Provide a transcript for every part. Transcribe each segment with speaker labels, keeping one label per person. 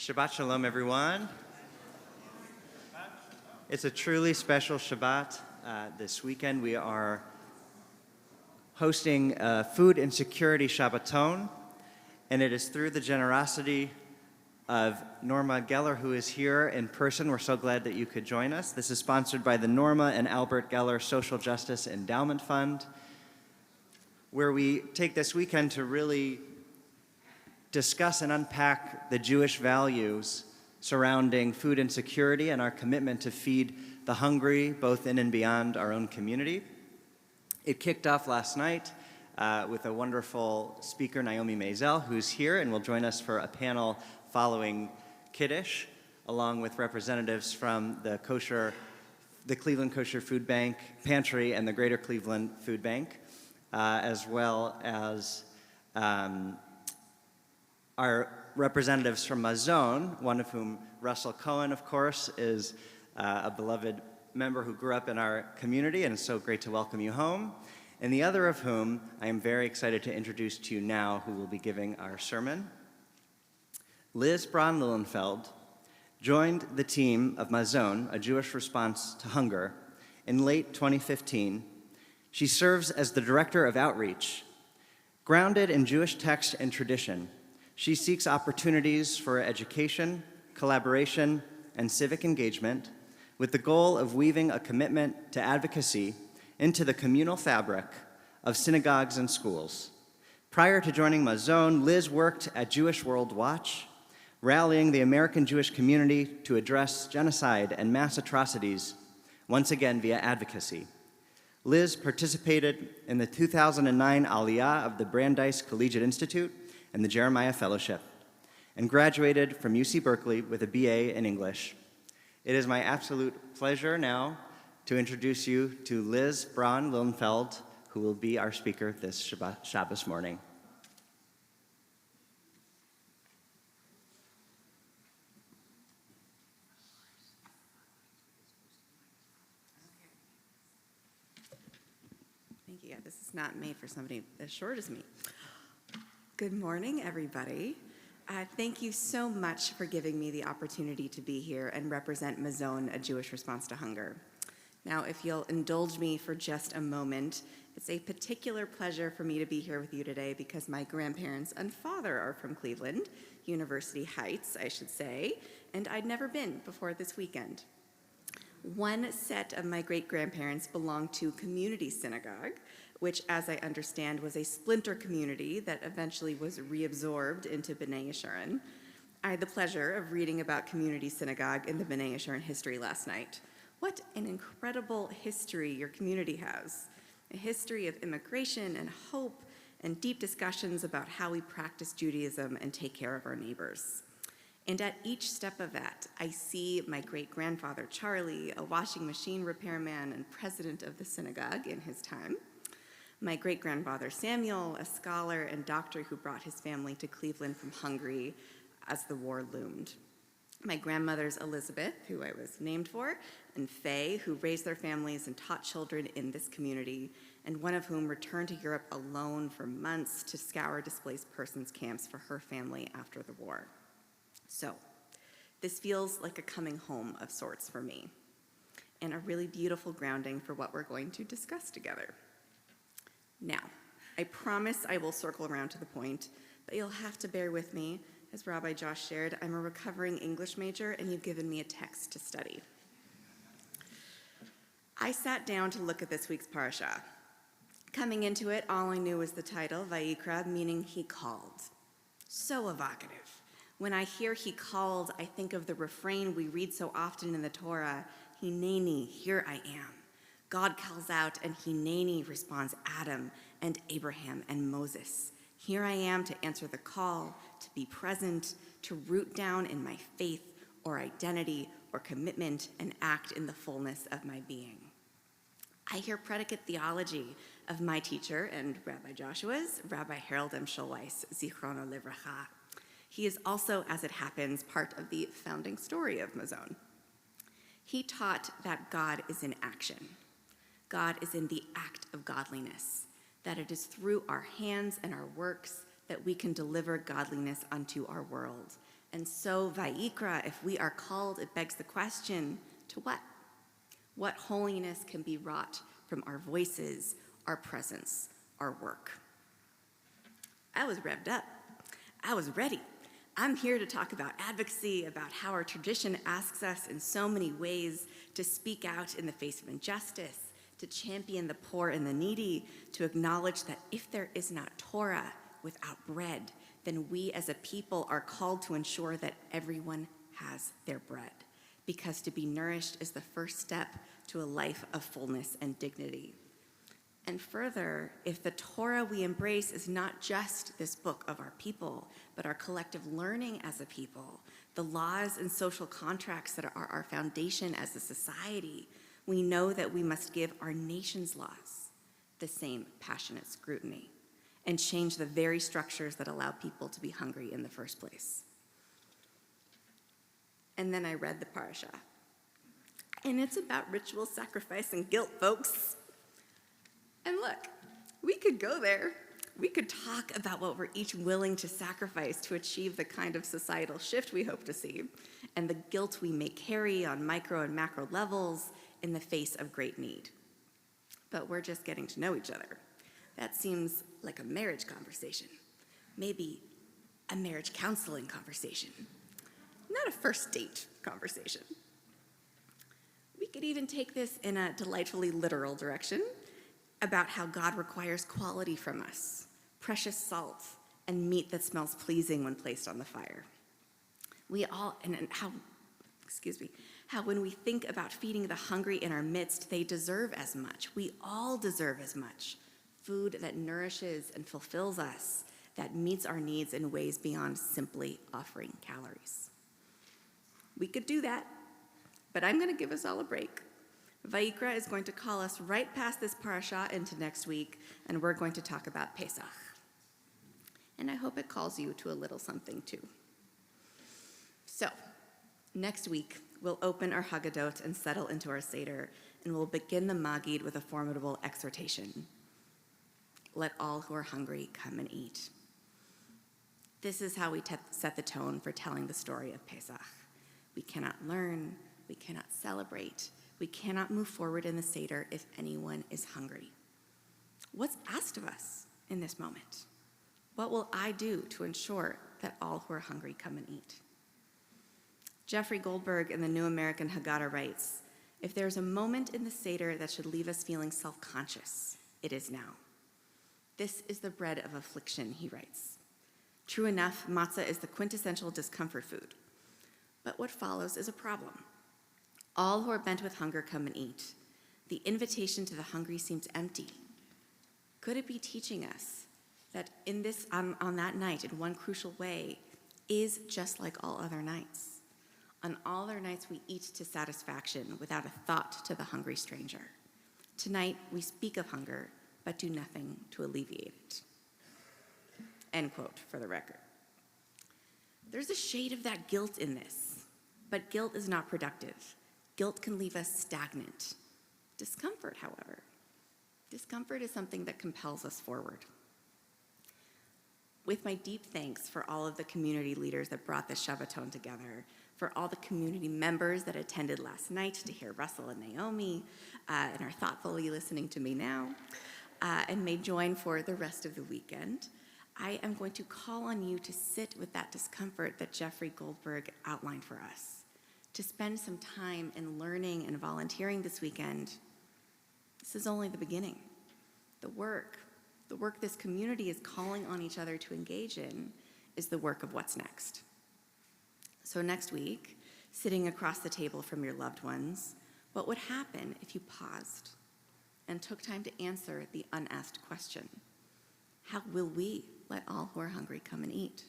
Speaker 1: Shabbat Shalom, everyone. It's a truly special Shabbat. This weekend we are hosting a Food Insecurity Shabbaton, and it is through the generosity of Norma Geller, who is here in person. We're so glad that you could join us. This is sponsored by the Norma and Albert Geller Social Justice Endowment Fund, where we take this weekend to really discuss and unpack the Jewish values surrounding food insecurity and our commitment to feed the hungry, both in and beyond our own community. It kicked off last night with a wonderful speaker, Naomi Mazel, who's here and will join us for a panel following Kiddush, along with representatives from the Cleveland Kosher Food Bank Pantry and the Greater Cleveland Food Bank, as well as our representatives from MAZON, one of whom, Russell Cohen, of course, is a beloved member who grew up in our community, and it's so great to welcome you home. And the other of whom I am very excited to introduce to you now, who will be giving our sermon. Liz Braun-Lilenfeld joined the team of MAZON, a Jewish response to hunger, in late 2015. She serves as the Director of Outreach. Grounded in Jewish text and tradition, she seeks opportunities for education, collaboration, and civic engagement with the goal of weaving a commitment to advocacy into the communal fabric of synagogues and schools. Prior to joining MAZON, Liz worked at Jewish World Watch, rallying the American Jewish community to address genocide and mass atrocities, once again via advocacy. Liz participated in the 2009 Aliyah of the Brandeis Collegiate Institute and the Jeremiah Fellowship, and graduated from UC Berkeley with a BA in English. It is my absolute pleasure now to introduce you to Liz Braun-Lilenfeld, who will be our speaker this Shabbos morning.
Speaker 2: Thank you. This is not made for somebody as short as me. Good morning, everybody. Thank you so much for giving me the opportunity to be here and represent MAZON, a Jewish response to hunger. Now, if you'll indulge me for just a moment, it's a particular pleasure for me to be here with you today because my grandparents and father are from Cleveland, University Heights, I should say, and I'd never been before this weekend. One set of my great-grandparents belonged to Community Synagogue, which, as I understand, was a splinter community that eventually was reabsorbed into B'nai Yeshurun. I had the pleasure of reading about Community Synagogue in the B'nai Yeshurun history last night. What an incredible history your community has. A history of immigration and hope and deep discussions about how we practice Judaism and take care of our neighbors. And at each step of that, I see my great-grandfather Charlie, a washing machine repairman and president of the synagogue in his time. My great-grandfather Samuel, a scholar and doctor who brought his family to Cleveland from Hungary as the war loomed. My grandmothers Elizabeth, who I was named for, and Faye, who raised their families and taught children in this community, and one of whom returned to Europe alone for months to scour displaced persons camps for her family after the war. So, this feels like a coming home of sorts for me, and a really beautiful grounding for what we're going to discuss together. Now, I promise I will circle around to the point, but you'll have to bear with me. As Rabbi Josh shared, I'm a recovering English major, and you've given me a text to study. I sat down to look at this week's parasha. Coming into it, all I knew was the title, Vayikra, meaning he called. So evocative. When I hear he called, I think of the refrain we read so often in the Torah, Hineni, here I am. God calls out, and Hineni responds Adam and Abraham and Moses. Here I am to answer the call, to be present, to root down in my faith or identity or commitment and act in the fullness of my being. I hear predicate theology of my teacher and Rabbi Joshua's, Rabbi Harold M. Schulweis, Zichrono Livracha. He is also, as it happens, part of the founding story of MAZON. He taught that God is in action. God is in the act of godliness, that it is through our hands and our works that we can deliver godliness unto our world, And so, Vayikra, if we are called, it begs the question, to what? What holiness can be wrought from our voices, our presence, our work? I was revved up. I was ready. I'm here to talk about advocacy, about how our tradition asks us in so many ways to speak out in the face of injustice, to champion the poor and the needy, to acknowledge that if there is not Torah without bread, then we as a people are called to ensure that everyone has their bread, because to be nourished is the first step to a life of fullness and dignity. And further, if the Torah we embrace is not just this book of our people, but our collective learning as a people, the laws and social contracts that are our foundation as a society, we know that we must give our nation's laws the same passionate scrutiny and change the very structures that allow people to be hungry in the first place. And then I read the parasha. And it's about ritual sacrifice and guilt, folks. And look, we could go there. We could talk about what we're each willing to sacrifice to achieve the kind of societal shift we hope to see, and the guilt we may carry on micro and macro levels in the face of great need. But we're just getting to know each other. That seems like a marriage conversation, maybe a marriage counseling conversation, not a first date conversation. We could even take this in a delightfully literal direction about how God requires quality from us, precious salt, and meat that smells pleasing when placed on the fire. How when we think about feeding the hungry in our midst, they deserve as much. We all deserve as much. Food that nourishes and fulfills us, that meets our needs in ways beyond simply offering calories. We could do that, but I'm going to give us all a break. Vayikra is going to call us right past this parasha into next week, and we're going to talk about Pesach. And I hope it calls you to a little something too. So, next week, we'll open our Haggadot and settle into our Seder, and we'll begin the Magid with a formidable exhortation. Let all who are hungry come and eat. This is how we set the tone for telling the story of Pesach. We cannot learn, we cannot celebrate, we cannot move forward in the Seder if anyone is hungry. What's asked of us in this moment? What will I do to ensure that all who are hungry come and eat? Jeffrey Goldberg in the New American Haggadah writes, if there's a moment in the Seder that should leave us feeling self-conscious, it is now. This is the bread of affliction, he writes. True enough, matzah is the quintessential discomfort food. But what follows is a problem. All who are bent with hunger come and eat. The invitation to the hungry seems empty. Could it be teaching us that on that night, in one crucial way, is just like all other nights? On all other nights, we eat to satisfaction without a thought to the hungry stranger. Tonight, we speak of hunger, but do nothing to alleviate it. End quote, for the record. There's a shade of that guilt in this, but guilt is not productive. Guilt can leave us stagnant. Discomfort, however, discomfort is something that compels us forward. With my deep thanks for all of the community leaders that brought this Shabbaton together, for all the community members that attended last night to hear Russell and Naomi, and are thoughtfully listening to me now, and may join for the rest of the weekend, I am going to call on you to sit with that discomfort that Jeffrey Goldberg outlined for us, to spend some time in learning and volunteering this weekend. This is only the beginning. The work this community is calling on each other to engage in is the work of what's next. So next week, sitting across the table from your loved ones, what would happen if you paused and took time to answer the unasked question? How will we let all who are hungry come and eat?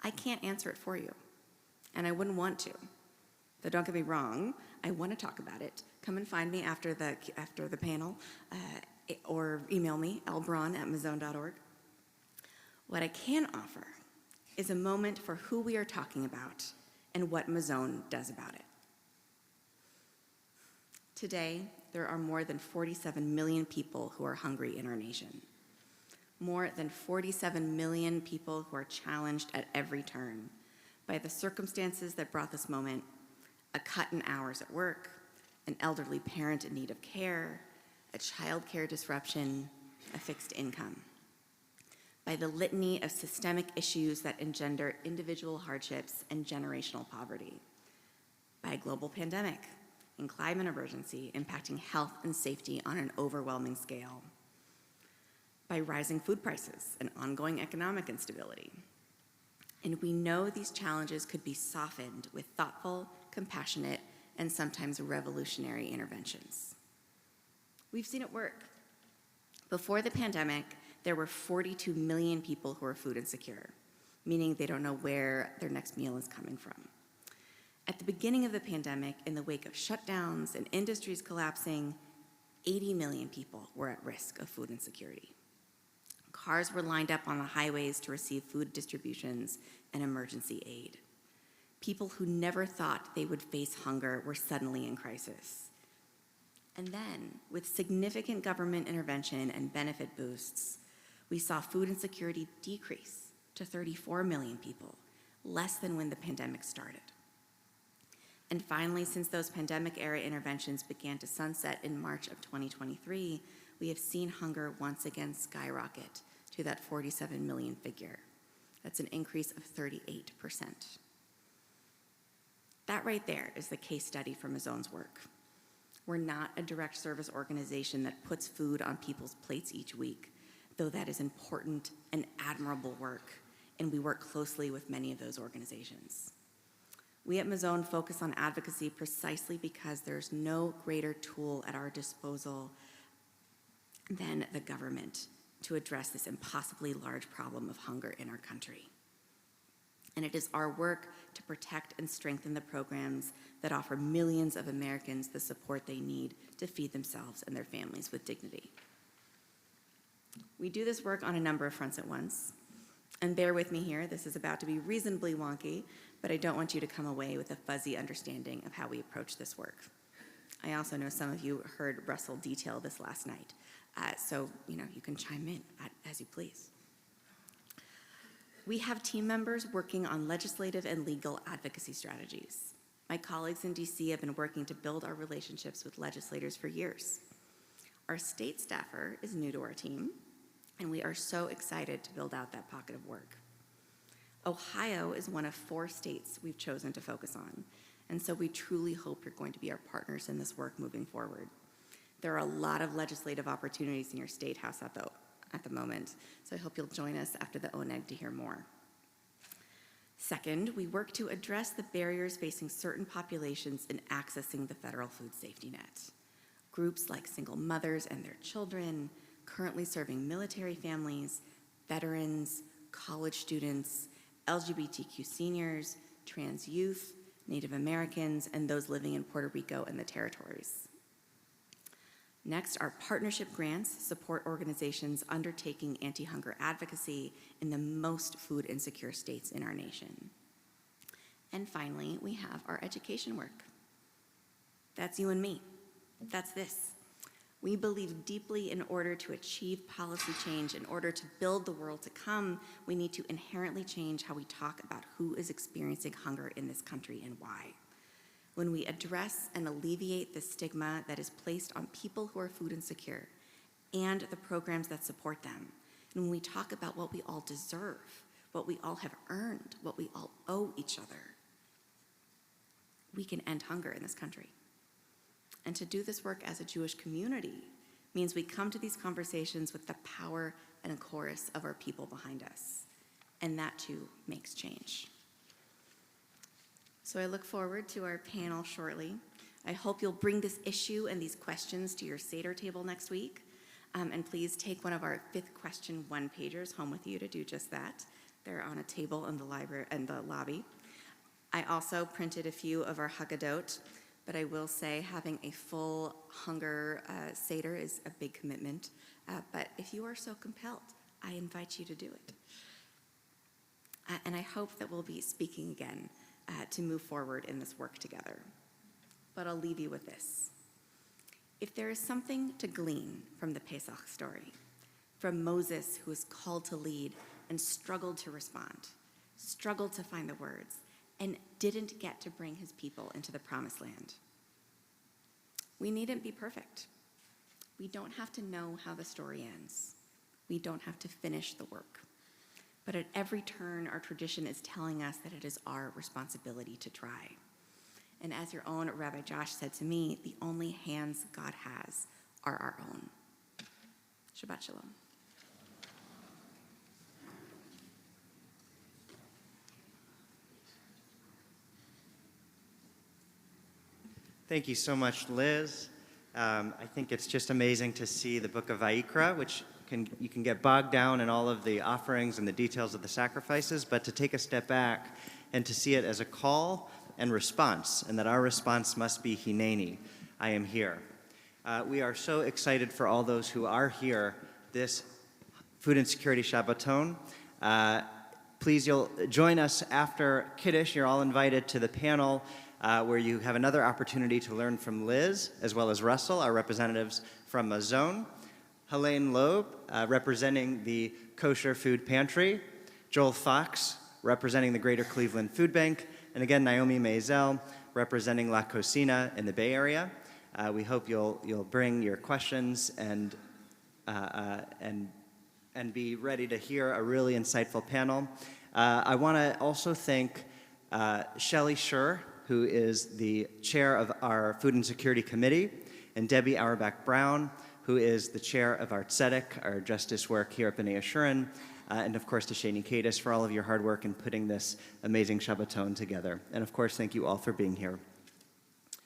Speaker 2: I can't answer it for you, and I wouldn't want to. Though don't get me wrong, I want to talk about it. Come and find me after the panel, or email me, lbraun@mazon.org. What I can offer is a moment for who we are talking about and what MAZON does about it. Today, there are more than 47 million people who are hungry in our nation. More than 47 million people who are challenged at every turn by the circumstances that brought this moment: a cut in hours at work, an elderly parent in need of care, a child care disruption, a fixed income. By the litany of systemic issues that engender individual hardships and generational poverty. By a global pandemic and climate emergency impacting health and safety on an overwhelming scale. By rising food prices and ongoing economic instability. And we know these challenges could be softened with thoughtful, compassionate, and sometimes revolutionary interventions. We've seen it work. Before the pandemic, there were 42 million people who are food insecure, meaning they don't know where their next meal is coming from. At the beginning of the pandemic, in the wake of shutdowns and industries collapsing, 80 million people were at risk of food insecurity. Cars were lined up on the highways to receive food distributions and emergency aid. People who never thought they would face hunger were suddenly in crisis. And then, with significant government intervention and benefit boosts, we saw food insecurity decrease to 34 million people, less than when the pandemic started. And finally, since those pandemic-era interventions began to sunset in March of 2023, we have seen hunger once again skyrocket to that 47 million figure. That's an increase of 38%. That right there is the case study for MAZON's work. We're not a direct service organization that puts food on people's plates each week, though that is important and admirable work, and we work closely with many of those organizations. We at MAZON focus on advocacy precisely because there's no greater tool at our disposal than the government to address this impossibly large problem of hunger in our country. And it is our work to protect and strengthen the programs that offer millions of Americans the support they need to feed themselves and their families with dignity. We do this work on a number of fronts at once. And bear with me here, this is about to be reasonably wonky, but I don't want you to come away with a fuzzy understanding of how we approach this work. I also know some of you heard Russell detail this last night, so you can chime in as you please. We have team members working on legislative and legal advocacy strategies. My colleagues in DC have been working to build our relationships with legislators for years. Our state staffer is new to our team, and we are so excited to build out that pocket of work. Ohio is one of 4 states we've chosen to focus on, and so we truly hope you're going to be our partners in this work moving forward. There are a lot of legislative opportunities in your state house at the moment, so I hope you'll join us after the ONEG to hear more. Second, we work to address the barriers facing certain populations in accessing the federal food safety net. Groups like single mothers and their children, currently serving military families, veterans, college students, LGBTQ seniors, trans youth, Native Americans, and those living in Puerto Rico and the territories. Next, our partnership grants support organizations undertaking anti-hunger advocacy in the most food insecure states in our nation. And finally, we have our education work. That's you and me. That's this. We believe deeply in order to achieve policy change, in order to build the world to come, we need to inherently change how we talk about who is experiencing hunger in this country and why. When we address and alleviate the stigma that is placed on people who are food insecure and the programs that support them, and when we talk about what we all deserve, what we all have earned, what we all owe each other, we can end hunger in this country. And to do this work as a Jewish community means we come to these conversations with the power and a chorus of our people behind us. And that too makes change. So I look forward to our panel shortly. I hope you'll bring this issue and these questions to your Seder table next week. And please take one of our 5th question one-pagers home with you to do just that. They're on a table in the library and the lobby. I also printed a few of our Haggadot, but I will say having a full hunger Seder is a big commitment. But if you are so compelled, I invite you to do it. And I hope that we'll be speaking again to move forward in this work together. But I'll leave you with this. If there is something to glean from the Pesach story, from Moses, who was called to lead and struggled to respond, struggled to find the words, and didn't get to bring his people into the promised land. We needn't be perfect. We don't have to know how the story ends. We don't have to finish the work. But at every turn, our tradition is telling us that it is our responsibility to try. And as your own Rabbi Josh said to me, the only hands God has are our own. Shabbat shalom.
Speaker 1: Thank you so much, Liz. I think it's just amazing to see the book of Vayikra, which you can get bogged down in all of the offerings and the details of the sacrifices, but to take a step back and to see it as a call and response, and that our response must be Hineni, I am here. We are so excited for all those who are here this Food Insecurity Shabbaton. Please, you'll join us after Kiddush. You're all invited to the panel where you have another opportunity to learn from Liz, as well as Russell, our representatives from MAZON, Helene Loeb, representing the Kosher Food Pantry, Joel Fox, representing the Greater Cleveland Food Bank, and again, Naomi Maisel, representing La Cocina in the Bay Area. We hope you'll bring your questions and be ready to hear a really insightful panel. I want to also thank Shelley Schur, who is the chair of our Food and Security Committee, and Debbie Auerbach-Brown, who is the chair of our Tzedek, our justice work here at B'nai Yeshurun, and of course to Shani Kadis for all of your hard work in putting this amazing Shabbaton together. And of course, thank you all for being here.